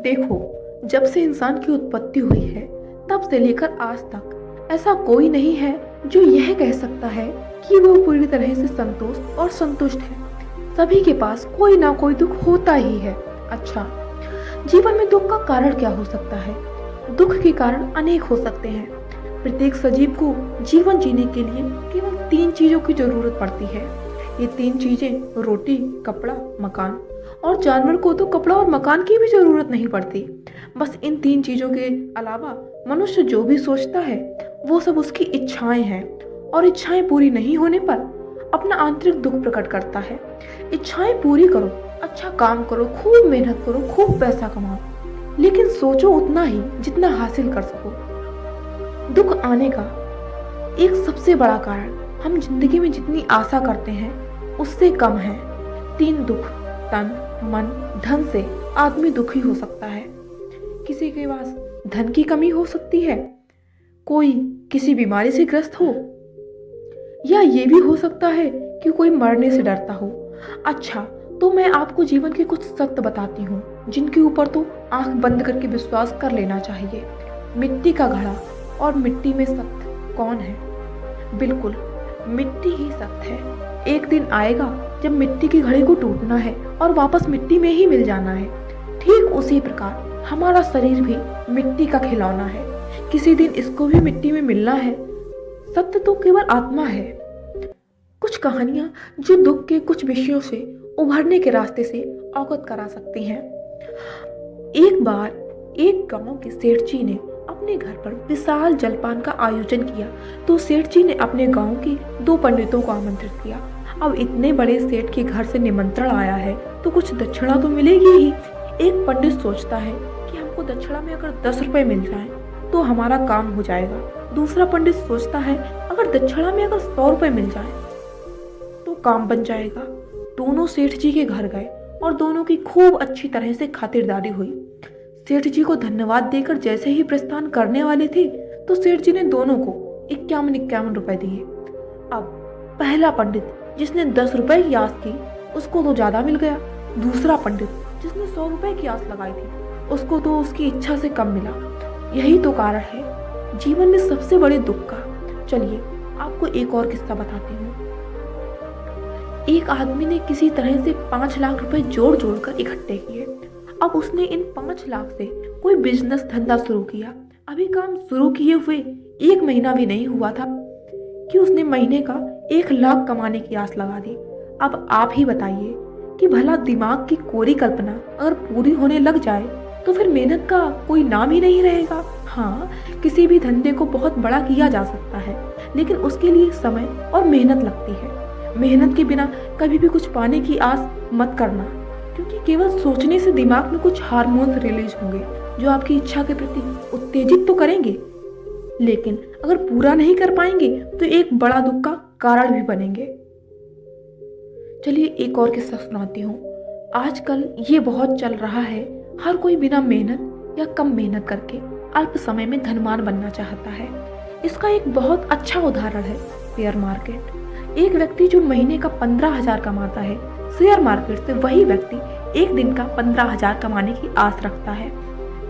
देखो, जब से इंसान की उत्पत्ति हुई है तब से लेकर आज तक ऐसा कोई नहीं है जो यह कह सकता है कि वो पूरी तरह से संतोष और संतुष्ट है। सभी के पास कोई ना कोई दुख होता ही है। अच्छा, जीवन में दुख का कारण क्या हो सकता है? दुख के कारण अनेक हो सकते हैं। प्रत्येक सजीव को जीवन जीने के लिए केवल 3 चीजों की जरूरत पड़ती है। ये 3 चीजें रोटी, कपड़ा, मकान। और जानवर को तो कपड़ा और मकान की भी जरूरत नहीं पड़ती। बस इन 3 चीजों के अलावा मनुष्य जो भी सोचता है वो सब उसकी इच्छाएं हैं, और इच्छाएं पूरी नहीं होने पर अपना आंतरिक दुख प्रकट करता है। इच्छाएं पूरी करो, अच्छा काम करो, खूब मेहनत करो, खूब पैसा कमाओ, लेकिन सोचो उतना ही जितना हासिल कर सको। दुख आने का एक सबसे बड़ा कारण हम जिंदगी में जितनी आशा करते हैं उससे कम है। 3 दुख, तन, मन, धन से आदमी दुखी हो सकता है। किसी के पास धन की कमी हो सकती है, कोई किसी बीमारी से ग्रस्त हो, या ये भी हो सकता है कि कोई मरने से डरता हो। अच्छा, तो मैं आपको जीवन के कुछ सत्य बताती हूँ जिनके ऊपर तो आंख बंद करके विश्वास कर लेना चाहिए। मिट्टी का घड़ा और मिट्टी में सत्य कौन है? बिल्कुल, मिट्टी ही सत्य है। एक दिन आएगा जब मिट्टी के घड़े को टूटना है और वापस मिट्टी में ही मिल जाना है। ठीक उसी प्रकार हमारा शरीर भी मिट्टी का खिलौना है। किसी दिन इसको भी मिट्टी में मिलना है। सत्य तो केवल आत्मा है। कुछ कहानियां जो दुख के कुछ विषयों से उभरने के रास्ते से अवगत करा सकती हैं। एक बार एक गांव के सेठ जी ने अपने घर पर विशाल जलपान का आयोजन किया, तो सेठ जी ने अपने गांव के 2 पंडितों को आमंत्रित किया। अब इतने बड़े सेठ के घर से निमंत्रण आया है तो कुछ दक्षिणा तो मिलेगी ही। एक पंडित सोचता है कि हमको दक्षिणा में अगर 10 रुपए मिल जाए तो हमारा काम हो जाएगा। दूसरा पंडित सोचता है अगर दक्षिणा में अगर 100 रुपए मिल जाए तो काम बन जाएगा। दोनों सेठ जी के घर गए और दोनों की खूब अच्छी तरह से खातिरदारी हुई। सेठ जी को धन्यवाद देकर जैसे ही प्रस्थान करने वाले थे तो सेठ जी ने दोनों को 51 रुपए दिए। अब पहला पंडित जिसने 10 रुपए की आस की उसको तो ज्यादा मिल गया। दूसरा पंडित जिसने 100 रुपए की आस लगाई थी उसको तो उसकी इच्छा से कम मिला। यही तो कारण है जीवन में सबसे बड़े दुख का। चलिए आपको एक और किस्सा बताती हूँ। एक आदमी ने किसी तरह से 5 लाख रुपए जोड़ जोड़ कर इकट्ठे किए। अब उसने इन 5 लाख से कोई बिजनेस धंधा शुरू किया। अभी काम शुरू किए हुए 1 महीना भी नहीं हुआ था कि उसने महीने का 1 लाख कमाने की आस लगा दी। अब आप ही बताइए कि भला दिमाग की कोरी कल्पना अगर पूरी होने लग जाए तो फिर मेहनत का कोई नाम ही नहीं रहेगा। हाँ, किसी भी धंधे को बहुत बड़ा किया जा सकता है, लेकिन उसके लिए समय और मेहनत लगती है। मेहनत के बिना कभी भी कुछ पाने की आस मत करना, क्योंकि केवल सोचने से दिमाग में कुछ हार्मोन्स रिलीज होंगे जो आपकी इच्छा के प्रति उत्तेजित तो करेंगे, लेकिन अगर पूरा नहीं कर पाएंगे तो एक बड़ा दुख का कारण भी बनेंगे। चलिए एक और किस्सा सुनाती हूँ। आजकल ये बहुत चल रहा है, हर कोई बिना मेहनत या कम मेहनत करके अल्प समय में धनवान बनना चाहता है। इसका एक बहुत अच्छा उदाहरण है शेयर मार्केट। एक व्यक्ति जो महीने का 15,000 कमाता है, शेयर मार्केट से वही व्यक्ति एक दिन का 15,000 कमाने की आस रखता है।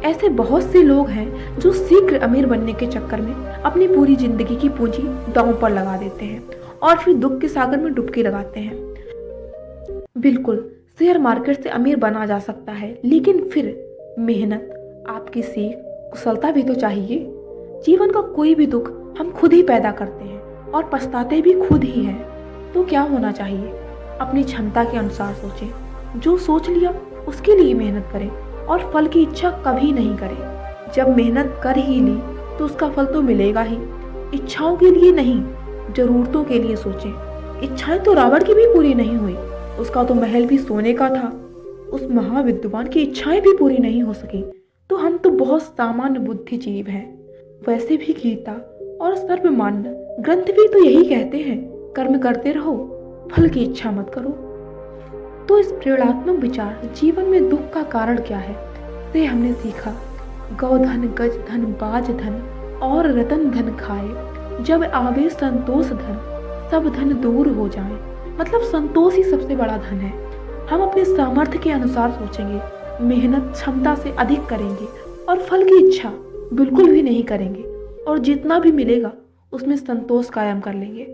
ऐसे बहुत से लोग हैं जो शीघ्र अमीर बनने के चक्कर में अपनी पूरी जिंदगी की पूंजी दांव पर लगा देते हैं और फिर दुख के सागर में डुबकी लगाते हैं। बिल्कुल, शेयर मार्केट से अमीर बना जा सकता है, लेकिन फिर मेहनत, आपकी सीख, कुशलता भी तो चाहिए। जीवन का कोई भी दुख हम खुद ही पैदा करते हैं और पछताते भी खुद ही हैं। तो क्या होना चाहिए? अपनी क्षमता के अनुसार सोचें। जो सोच लिया उसके लिए मेहनत करें और फल की इच्छा कभी नहीं करें। जब मेहनत कर ही ली तो उसका फल तो मिलेगा ही। इच्छाओं के लिए नहीं, जरूरतों के लिए सोचें। इच्छाएं तो रावण की भी पूरी नहीं हुई, उसका तो महल भी सोने का था। उस महाविद्वान की इच्छाएं भी पूरी नहीं हो सकी, तो हम तो बहुत सामान्य बुद्धि जीव हैं। वैसे भी गीता और सर्वमान्य ग्रंथ भी तो यही कहते हैं, कर्म करते रहो, फल की इच्छा मत करो। तो इस प्रेरणात्मक विचार जीवन में दुख का कारण क्या है से हमने सीखा। गौधन, गज धन, बाज धन और रतन धन खाए, जब आवे संतोष धन, सब धन दूर हो जाए। मतलब संतोष ही सबसे बड़ा धन है। हम अपने सामर्थ्य के अनुसार सोचेंगे, मेहनत क्षमता से अधिक करेंगे और फल की इच्छा बिल्कुल भी नहीं करेंगे और जितना भी मिलेगा उसमें संतोष कायम कर लेंगे।